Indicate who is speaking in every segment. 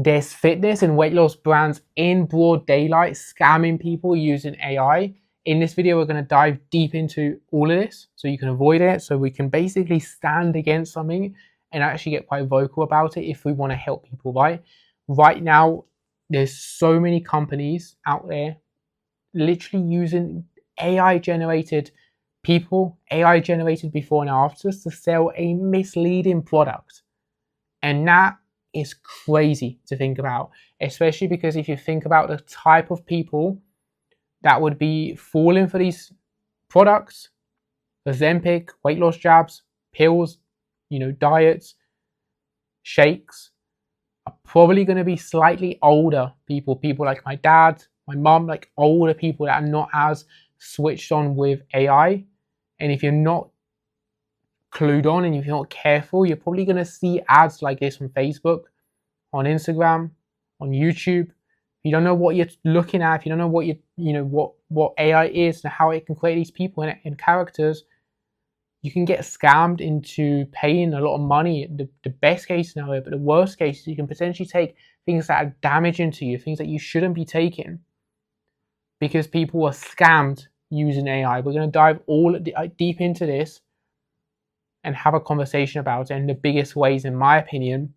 Speaker 1: There's fitness and weight loss brands in broad daylight scamming people using AI. In this video, we're going to dive deep into all of this so you can avoid it, so we can basically stand against something and actually get quite vocal about it if we want to help people, right? Right now, there's so many companies out there literally using AI generated people, AI generated before and afters to sell a misleading product. And that is crazy to think about, especially because if you think about the type of people that would be falling for these products, Ozempic, weight loss jabs, pills, diets, shakes, are probably going to be slightly older people like my dad, my mum, like older people that are not as switched on with AI. And if you're not clued on and if you're not careful, you're probably going to see ads like this on Facebook, on Instagram, on YouTube. If you don't know what you're looking at, if you don't know what AI is and how it can create these people and characters, you can get scammed into paying a lot of money. The best case scenario, but the worst case is you can potentially take things that are damaging to you, things that you shouldn't be taking, because people are scammed using AI. We're going to dive all deep into this and have a conversation about it, and the biggest ways, in my opinion,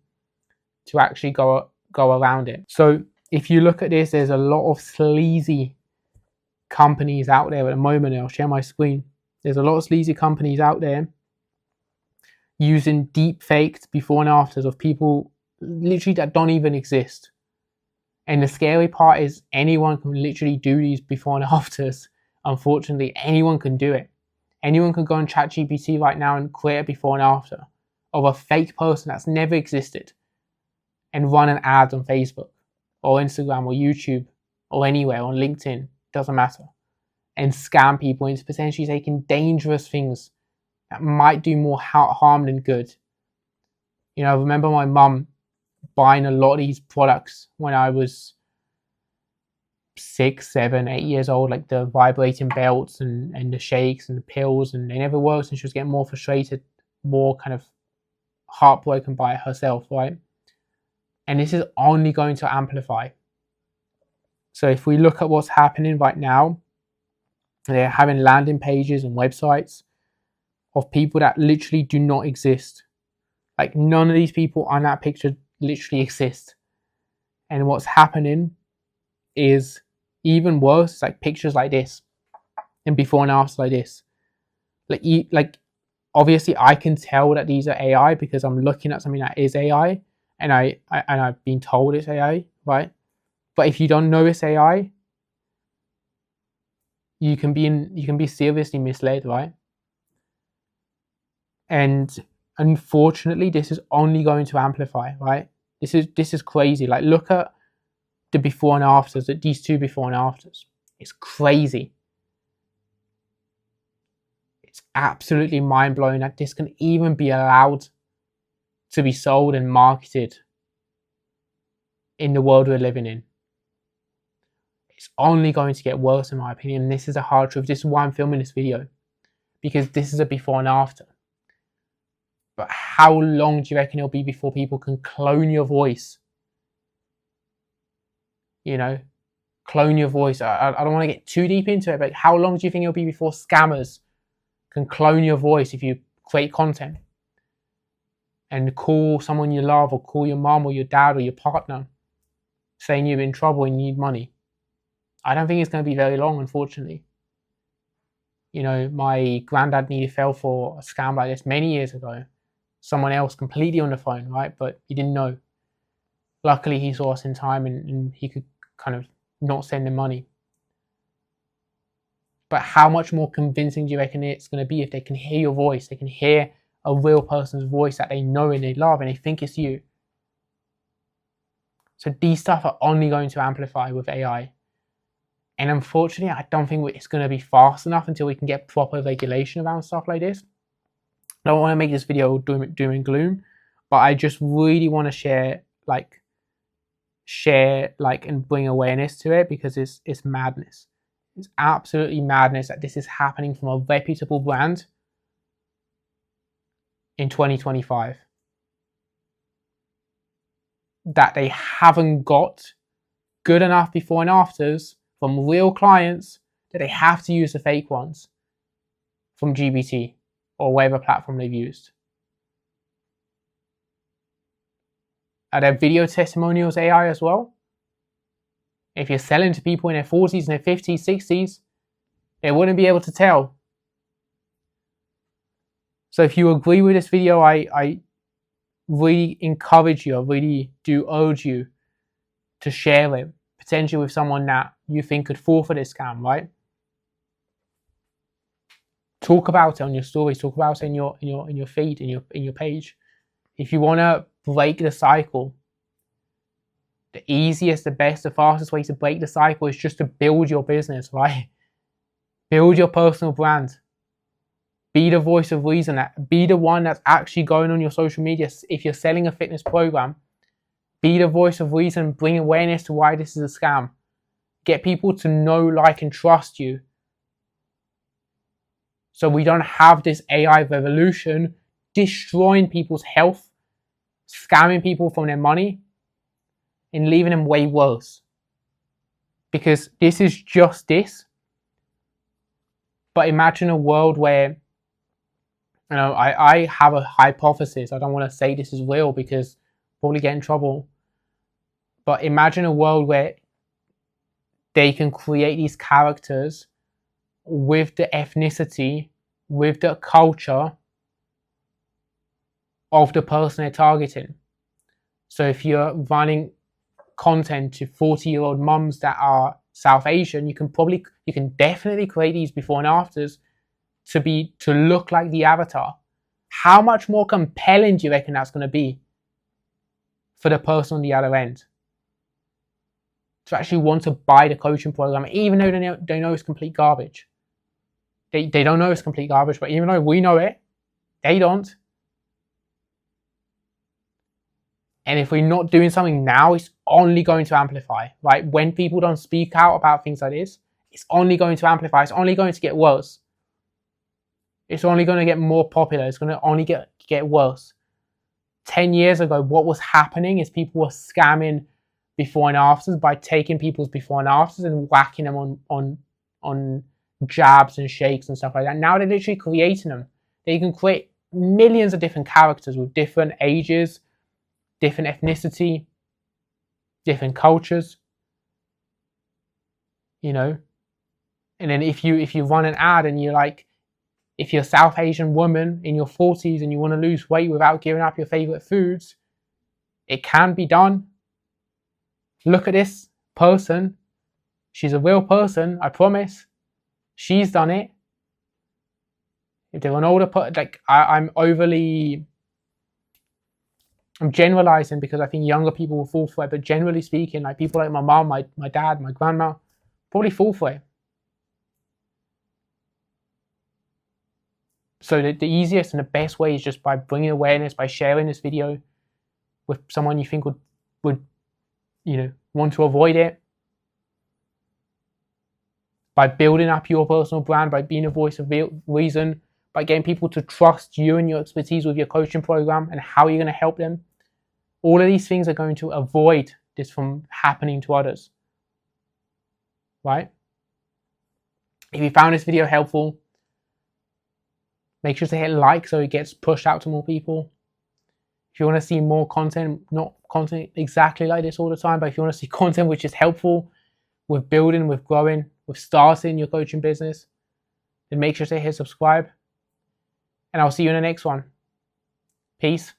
Speaker 1: to actually go around it. So if you look at this, there's a lot of sleazy companies out there at the moment. I'll share my screen. There's a lot of sleazy companies out there using deep faked before and afters of people literally that don't even exist. And the scary part is anyone can literally do these before and afters. Unfortunately, anyone can do it. Anyone can go on ChatGPT right now and create a before and after of a fake person that's never existed and run an ad on Facebook or Instagram or YouTube or anywhere, on LinkedIn, doesn't matter, and scam people into potentially taking dangerous things that might do more harm than good. I remember my mum buying a lot of these products when I was 6, 7, 8 years old, like the vibrating belts and the shakes and the pills, and they never worked, and she was getting more frustrated, more kind of heartbroken by it herself, right? And this is only going to amplify. So if we look at what's happening right now, they're having landing pages and websites of people that literally do not exist. Like none of these people on that picture literally exist. And what's happening is even worse. It's like pictures like this and before and after like this. Like obviously I can tell that these are AI because I'm looking at something that is AI, and I've been told it's AI, right? But if you don't know it's AI, you can be seriously misled, right? And unfortunately, this is only going to amplify, right? This is crazy. Like look at the before and afters, these two before and afters. It's crazy. It's absolutely mind-blowing that this can even be allowed to be sold and marketed in the world we're living in. It's only going to get worse, in my opinion. And this is a hard truth. This is why I'm filming this video, because this is a before and after. But how long do you reckon it'll be before people can clone your voice? Clone your voice. I don't want to get too deep into it, but how long do you think it'll be before scammers can clone your voice if you create content and call someone you love, or call your mom or your dad or your partner saying you're in trouble and you need money? I don't think it's going to be very long, unfortunately. My granddad nearly fell for a scam like this many years ago. Someone else completely on the phone, right? But he didn't know. Luckily, he saw us in time and he could kind of not send him money. But how much more convincing do you reckon it's going to be if they can hear your voice? They can hear a real person's voice that they know and they love and they think it's you. So these stuff are only going to amplify with AI. And unfortunately, I don't think it's going to be fast enough until we can get proper regulation around stuff like this. I don't want to make this video doom and gloom, but I just really want to share and bring awareness to it, because it's madness. It's absolutely madness that this is happening from a reputable brand in 2025. that they haven't got good enough before and afters from real clients, that they have to use the fake ones from GBT or whatever platform they've used. Are there video testimonials AI as well? If you're selling to people in their 40s and their 50s, 60s, they wouldn't be able to tell. So if you agree with this video, I really encourage you, I really do urge you to share it, potentially with someone that you think could fall for this scam, right? Talk about it on your stories, talk about it in your feed, in your page. If you want to break the cycle, the easiest, the best, the fastest way to break the cycle is just to build your business, right? Build your personal brand. Be the voice of reason. Be the one that's actually going on your social media. If you're selling a fitness program, be the voice of reason. Bring awareness to why this is a scam. Get people to know, like, and trust you. So we don't have this AI revolution destroying people's health, scamming people from their money, and leaving them way worse. Because this is just this. But imagine a world where, you know, I have a hypothesis. I don't want to say this is real because I'll probably get in trouble. But imagine a world where they can create these characters with the ethnicity, with the culture of the person they're targeting. So if you're running content to 40-year-old mums that are South Asian, you can definitely create these before and afters to look like the avatar. How much more compelling do you reckon that's going to be for the person on the other end to actually want to buy the coaching program, even though they know it's complete garbage? They don't know it's complete garbage, but even though we know it, they don't. And if we're not doing something now, it's only going to amplify, right? When people don't speak out about things like this, it's only going to amplify. It's only going to get worse. It's only going to get more popular. It's going to only get worse. 10 years ago, what was happening is people were scamming before and afters by taking people's before and afters and whacking them on jabs and shakes and stuff like that. Now they're literally creating them. They can create millions of different characters with different ages, different ethnicity, different cultures, you know. And then if you run an ad and you're like, if you're a South Asian woman in your 40s and you want to lose weight without giving up your favorite foods, it can be done. Look at this person. She's a real person, I promise. She's done it. If they're an older person, like I'm generalizing because I think younger people will fall for it, but generally speaking, like people like my mom, my dad, my grandma, probably fall for it. So the easiest and the best way is just by bringing awareness, by sharing this video with someone you think would want to avoid it, by building up your personal brand, by being a voice of reason, by getting people to trust you and your expertise with your coaching program and how you're going to help them. All of these things are going to avoid this from happening to others, right? If you found this video helpful, make sure to hit like so it gets pushed out to more people. If you want to see more content, not content exactly like this all the time, but if you want to see content which is helpful with building, with growing, with starting your coaching business, then make sure to hit subscribe. And I'll see you in the next one. Peace.